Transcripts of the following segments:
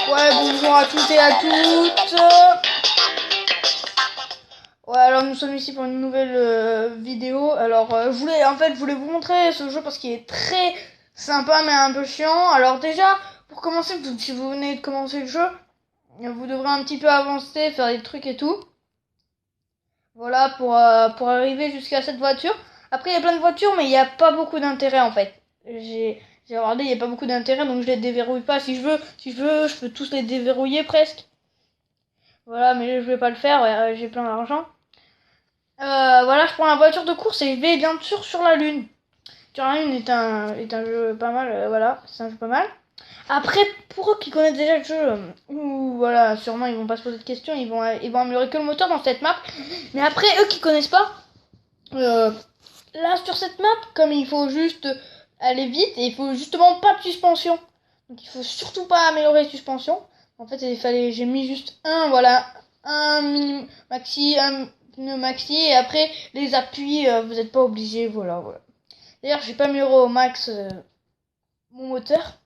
Ouais, bonjour à tous et à toutes. Ouais, alors nous sommes ici pour une nouvelle vidéo. Alors, je voulais vous montrer ce jeu parce qu'il est très sympa mais un peu chiant. Alors déjà, pour commencer, si vous venez de commencer le jeu, vous devrez un petit peu avancer, faire des trucs et tout. Voilà, pour arriver jusqu'à cette voiture. Après, il y a plein de voitures, mais il n'y a pas beaucoup d'intérêt en fait. J'ai regardé, il n'y a pas beaucoup d'intérêt, donc je les déverrouille pas. Je peux tous les déverrouiller presque. Voilà, mais je vais pas le faire, ouais, j'ai plein d'argent. Voilà, je prends la voiture de course et je vais bien sûr sur la Lune. Sur la Lune est un jeu pas mal, voilà, c'est un jeu pas mal. Après, pour eux qui connaissent déjà le jeu, ou voilà, sûrement ils vont pas se poser de questions, ils vont améliorer que le moteur dans cette map. Mais après, eux qui connaissent pas, euh, là sur cette map, comme il faut juste aller vite et il faut justement pas de suspension. Donc il faut surtout pas améliorer les suspensions. En fait, j'ai mis juste un minimum maxi, un pneu maxi et après les appuis, vous n'êtes pas obligé, voilà. D'ailleurs, j'ai pas amélioré au max mon moteur.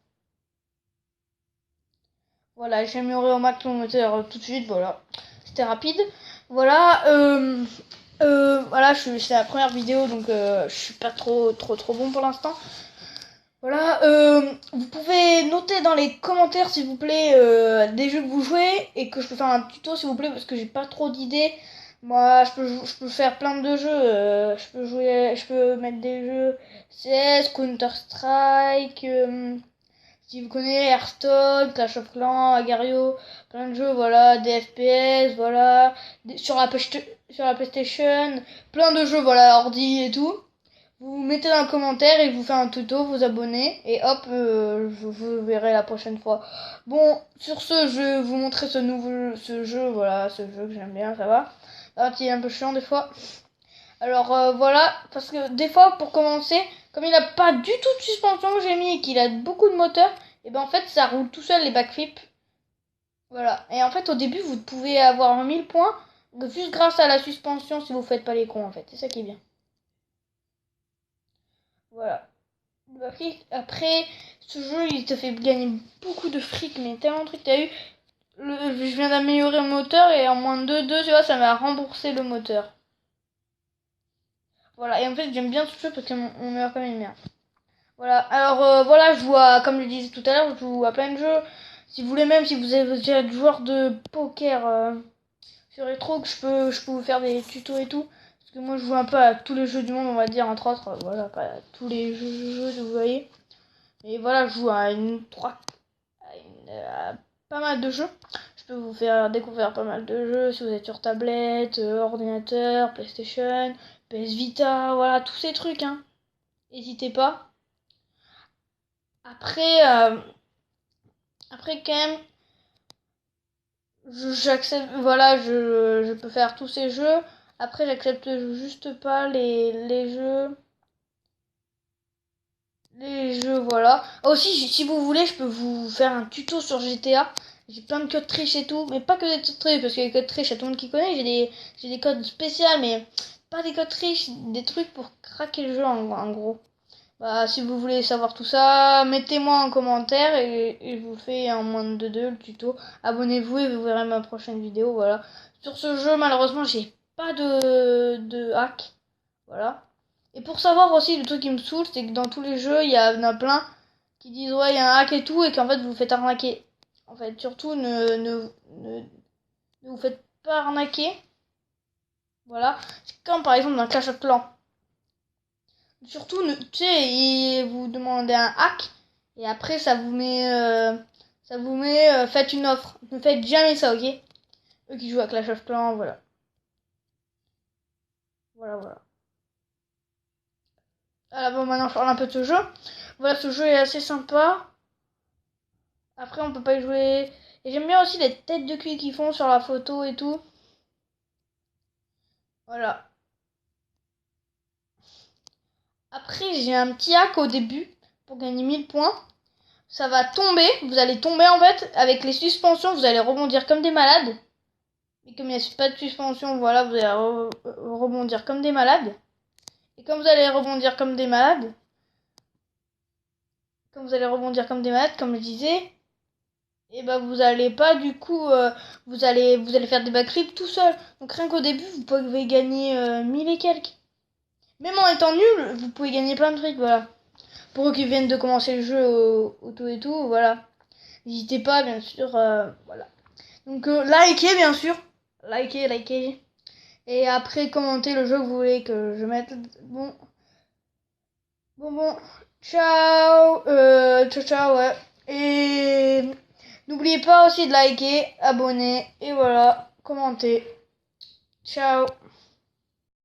Voilà, j'ai amélioré au max mon moteur tout de suite, voilà. C'était rapide. Voilà, voilà, c'est la première vidéo donc je suis pas trop bon pour l'instant. Voilà, vous pouvez noter dans les commentaires s'il vous plaît des jeux que vous jouez et que je peux faire un tuto s'il vous plaît parce que j'ai pas trop d'idées. Moi, je peux faire plein de jeux. Je peux mettre des jeux CS, Counter Strike, si vous connaissez Hearthstone, Clash of Clans, Agario, plein de jeux, voilà, des FPS, voilà, sur la PlayStation, plein de jeux, voilà, ordi et tout. Vous mettez dans le commentaire et je vous fais un tuto, vous abonnez et hop, vous verrez la prochaine fois. Bon, sur ce, je vais vous montrer ce jeu, voilà, ce jeu que j'aime bien, ça va. Ah, il est un peu chiant des fois. Alors voilà, parce que des fois pour commencer, comme il n'a pas du tout de suspension que j'ai mis et qu'il a beaucoup de moteur, et ben en fait ça roule tout seul les backflips. Voilà. Et en fait au début vous pouvez avoir 1000 points juste grâce à la suspension si vous faites pas les cons en fait. C'est ça qui est bien. Voilà. Après, ce jeu, il te fait gagner beaucoup de fric, mais tellement de trucs. T'as eu, je viens d'améliorer le moteur et en moins de 2, tu vois, ça m'a remboursé le moteur. Voilà, et en fait, j'aime bien ce jeu parce qu'on meurt comme une merde. Voilà, alors voilà, je joue à, comme je le disais tout à l'heure, je joue à plein de jeux. Si vous voulez, même si vous êtes déjà joueur de poker sur Retro, que je peux vous faire des tutos et tout. Parce que moi, je joue un peu à tous les jeux du monde, on va dire, entre autres. Voilà, pas à tous les jeux, vous voyez. Et voilà, je joue à pas mal de jeux. Je peux vous faire découvrir pas mal de jeux si vous êtes sur tablette, ordinateur, PlayStation, PS Vita, voilà, tous ces trucs, hein. N'hésitez pas. Après, après quand même, j'accepte, voilà, je peux faire tous ces jeux. Après, j'accepte juste pas les jeux. Les jeux, voilà. Ah, aussi, si vous voulez, je peux vous faire un tuto sur GTA. J'ai plein de codes triches et tout, mais pas que des codes triches, parce que les codes triches, il y a tout le monde qui connaît. J'ai des codes spéciaux, mais pas des codes triches, des trucs pour craquer le jeu en gros. Bah, si vous voulez savoir tout ça, mettez-moi en commentaire et je vous fais en moins de 2 le tuto. Abonnez-vous et vous verrez ma prochaine vidéo, voilà. Sur ce jeu, malheureusement, j'ai pas de hack, voilà. Et pour savoir aussi, le truc qui me saoule, c'est que dans tous les jeux, il y en a plein qui disent ouais, il y a un hack et tout, et qu'en fait, vous vous faites arnaquer. En fait, surtout, ne vous faites pas arnaquer. Voilà. C'est comme par exemple dans Clash of Clans. Surtout, tu sais, vous demandez un hack, et après, faites une offre. Ne faites jamais ça, ok? Eux qui jouent à Clash of Clans, voilà. Voilà. Alors bon, maintenant, je parle un peu de ce jeu. Voilà, ce jeu est assez sympa. Après, on peut pas y jouer. Et j'aime bien aussi les têtes de cul qu'ils font sur la photo et tout. Voilà. Après, j'ai un petit hack au début pour gagner 1000 points. Ça va tomber. Vous allez tomber en fait. Avec les suspensions, vous allez rebondir comme des malades. Et comme il n'y a pas de suspension, voilà, vous allez rebondir comme des malades. Et comme vous allez rebondir comme des malades, comme je disais, et bah vous allez pas du coup vous allez faire des backflips tout seul. Donc rien qu'au début vous pouvez gagner 1000 et quelques. Même en étant nul, vous pouvez gagner plein de trucs, voilà. Pour eux qui viennent de commencer le jeu au tout et tout, voilà. N'hésitez pas bien sûr, voilà. Donc likez bien sûr, likez. Et après commentez le jeu que vous voulez que je mette. Bon. Ciao, ciao, ouais. Et n'oubliez pas aussi de liker, abonner et voilà, commenter. Ciao.